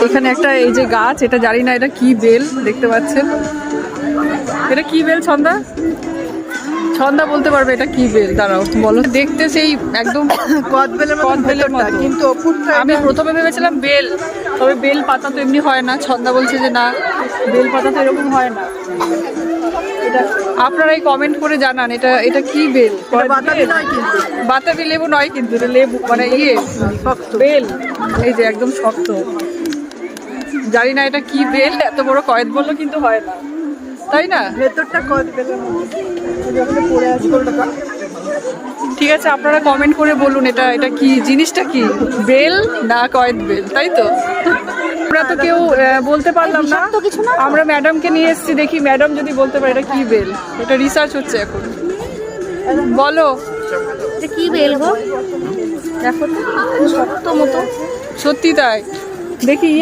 এখানে একটা এই যে গাছ, এটা জানি না এটা কি বেল, দেখতে পাচ্ছেন এটা কি বেল? ছন্দা ছন্দা বলতে পারবে এটা কি বেল? দাঁড়াও বলো। দেখতে সেই একদম কদবেলের মতো, কিন্তু আমি প্রথমে ভেবেছিলাম বেল, তবে বেল পাতা তো এমনি হয় না। ছন্দা বলছে যে না, বেল পাতা তো এরকম হয় না। এটা আপনারাই কমেন্ট করে জানান এটা এটা কি বেল। বাতাবি লেবু নয় কিন্তু, এটা লেবু মানে শক্ত বেল, এই যে একদম শক্ত। জানি না এটা কি বেল, এত বড় কয়েদ বললো কিন্তু হয় না, তাই না? ভেতরটা কদবেলের মতো পড়ে আছে। ঠিক আছে, আপনারা কমেন্ট করে বলুন এটা এটা কি জিনিসটা, কি বেল না কয়েদ বেল, তাই তো? আমরা তো কেউ বলতে পারলাম না। আমরা ম্যাডামকে নিয়ে এসেছি, দেখি ম্যাডাম যদি বলতে পারে এটা কি বেল। এটা রিসার্চ হচ্ছে এখন। বলো এটা কি বেল গো? দেখো শক্ত মতো। সত্যি তাই, দেখি